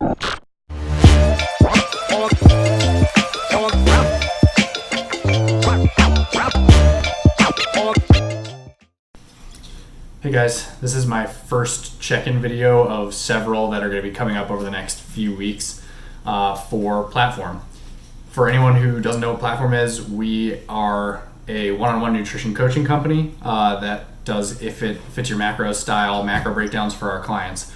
Hey guys, this is my first check-in video of several that are going to be coming up over the next few weeks for Platform. For anyone who doesn't know what Platform is, we are a one-on-one nutrition coaching company that does if it fits your macro style macro breakdowns for our clients.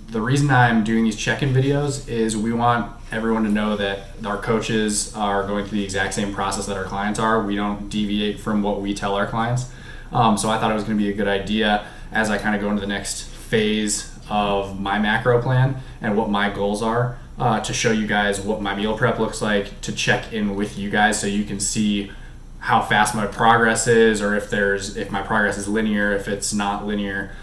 The reason I'm doing these check-in videos is we want everyone to know that our coaches are going through the exact same process that our clients are. We don't deviate from what we tell our clients. So I thought it was going to be a good idea as I kind of go into the next phase of my macro plan and what my goals are to show you guys what my meal prep looks like, to check in with you guys so you can see how fast my progress is, or if my progress is linear, if it's not linear.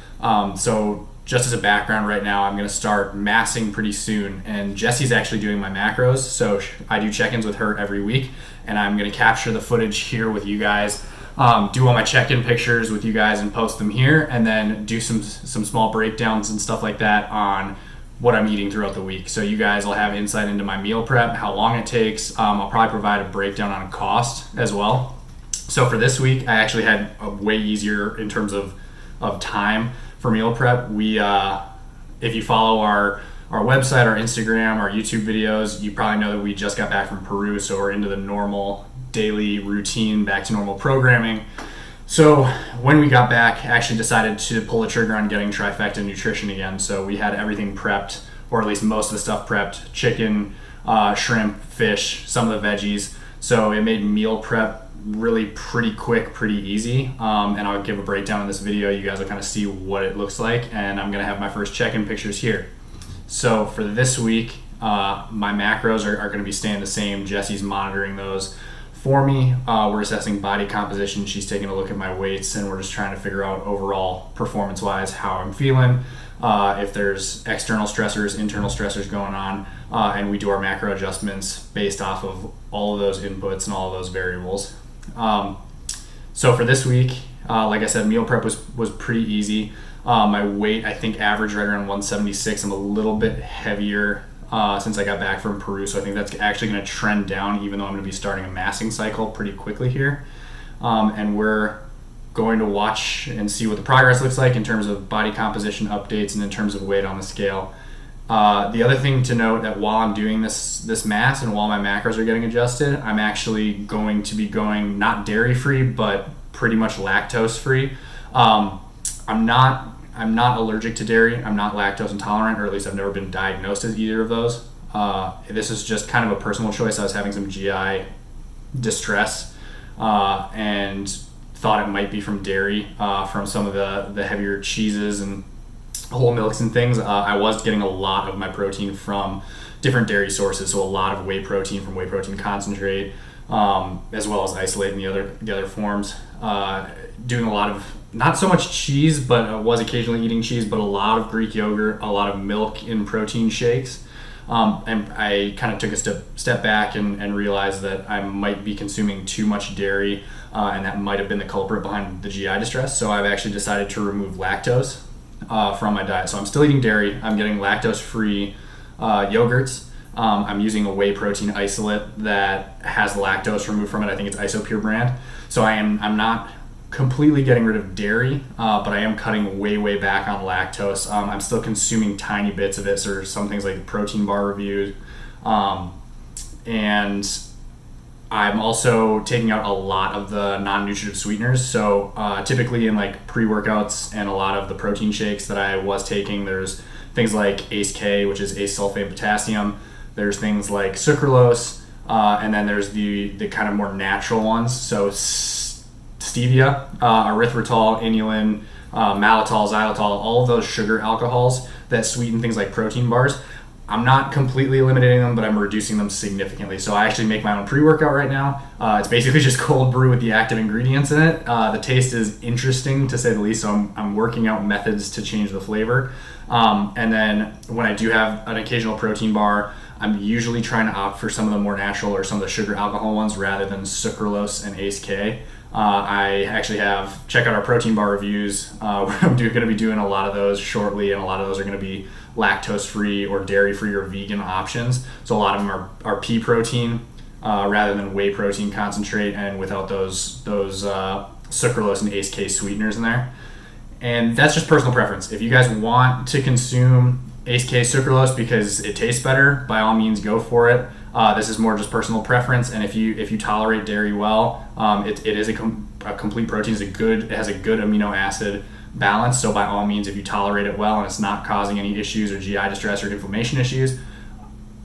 So just as a background right now, I'm going to start massing pretty soon, and Jesse's actually doing my macros, so I do check-ins with her every week, and I'm going to capture the footage here with you guys, do all my check-in pictures with you guys and post them here, and then do some small breakdowns and stuff like that on what I'm eating throughout the week. So you guys will have insight into my meal prep, how long it takes. I'll probably provide a breakdown on cost as well. So for this week, I actually had a way easier in terms of time for meal prep. We, if you follow our website, our Instagram, our YouTube videos, you probably know that we just got back from Peru, so we're into the normal daily routine, back to normal programming. So when we got back, I actually decided to pull the trigger on getting Trifecta Nutrition again. So we had everything prepped, or at least most of the stuff prepped: chicken, shrimp, fish, some of the veggies. So it made meal prep really pretty quick, pretty easy, and I'll give a breakdown in this video. You guys will kind of see what it looks like, and I'm gonna have my first check-in pictures here. So for this week, my macros are gonna be staying the same. Jesse's monitoring those for me. We're assessing body composition. She's taking a look at my weights, and we're just trying to figure out overall performance-wise how I'm feeling, if there's external stressors, internal stressors going on, and we do our macro adjustments based off of all of those inputs and all of those variables. So for this week, like I said, meal prep was pretty easy. My weight, I think, averaged right around 176. I'm a little bit heavier since I got back from Peru, so I think that's actually going to trend down, even though I'm going to be starting a massing cycle pretty quickly here. And we're going to watch and see what the progress looks like in terms of body composition updates and in terms of weight on the scale. The other thing to note, that while I'm doing this mass and while my macros are getting adjusted, I'm actually going to be going not dairy free, but pretty much lactose free. I'm not allergic to dairy. I'm not lactose intolerant, or at least I've never been diagnosed as either of those. This is just kind of a personal choice. I was having some GI distress and thought it might be from dairy, from some of the heavier cheeses and whole milks and things. I was getting a lot of my protein from different dairy sources, so a lot of whey protein from whey protein concentrate, as well as isolate in the other forms. Doing a lot of, not so much cheese, but I was occasionally eating cheese, but a lot of Greek yogurt, a lot of milk in protein shakes. And I kind of took a step back and realized that I might be consuming too much dairy, and that might have been the culprit behind the GI distress. So I've actually decided to remove lactose from my diet. So I'm still eating dairy. I'm getting lactose-free yogurts. I'm using a whey protein isolate that has lactose removed from it. I think it's Isopure brand. So I'm not completely getting rid of dairy, but I am cutting way back on lactose. I'm still consuming tiny bits of it, so some things like the protein bar reviews, and I'm also taking out a lot of the non-nutritive sweeteners. So typically in like pre-workouts and a lot of the protein shakes that I was taking, there's things like ACE-K, which is ace sulfate potassium. There's things like sucralose, and then there's the kind of more natural ones. So stevia, erythritol, inulin, maltitol, xylitol, all of those sugar alcohols that sweeten things like protein bars. I'm not completely eliminating them, but I'm reducing them significantly. So I actually make my own pre-workout right now. It's basically just cold brew with the active ingredients in it. The taste is interesting, to say the least, so I'm working out methods to change the flavor. And then when I do have an occasional protein bar, I'm usually trying to opt for some of the more natural or some of the sugar alcohol ones rather than sucralose and ACE-K. I actually check out our protein bar reviews. I'm going to be doing a lot of those shortly, and a lot of those are going to be lactose free or dairy free or vegan options. So a lot of them are pea protein rather than whey protein concentrate, and without those sucralose and ACE sweeteners in there. And that's just personal preference. If you guys want to consume ACE sucralose because it tastes better, by all means go for it. This is more just personal preference, and if you tolerate dairy well, it is a complete protein. It has a good amino acid balance. So by all means, if you tolerate it well and it's not causing any issues or GI distress or inflammation issues,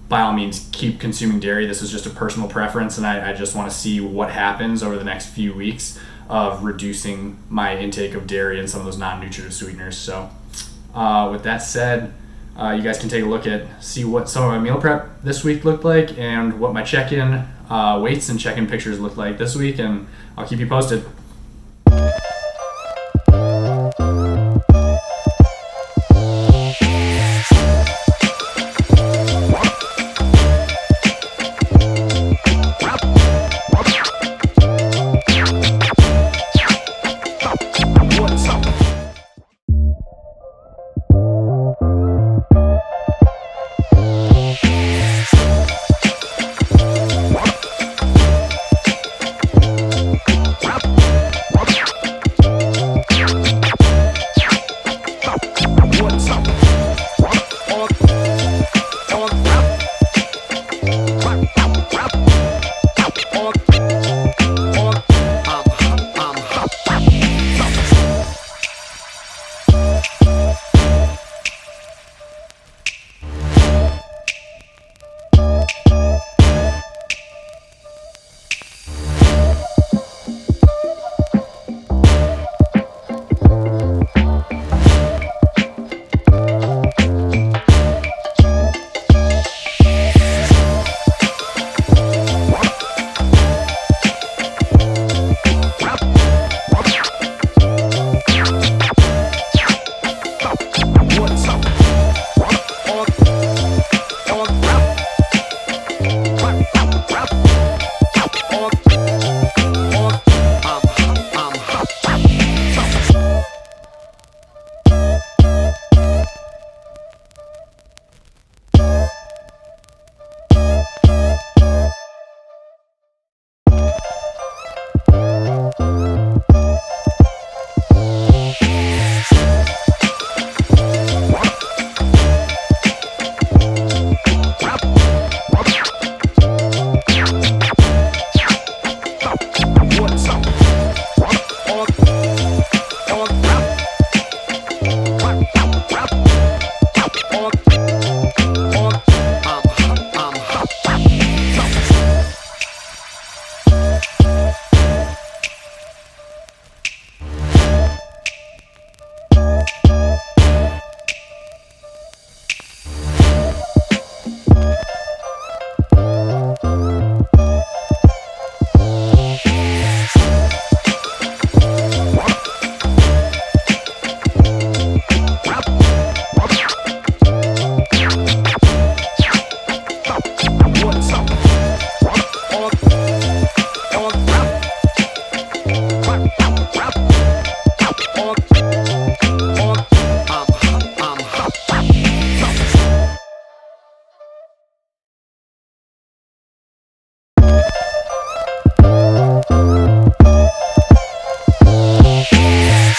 by all means keep consuming dairy. This is just a personal preference, and I just want to see what happens over the next few weeks of reducing my intake of dairy and some of those non-nutritive sweeteners. So with that said, you guys can take a look see what some of my meal prep this week looked like and what my check-in weights and check-in pictures looked like this week, and I'll keep you posted.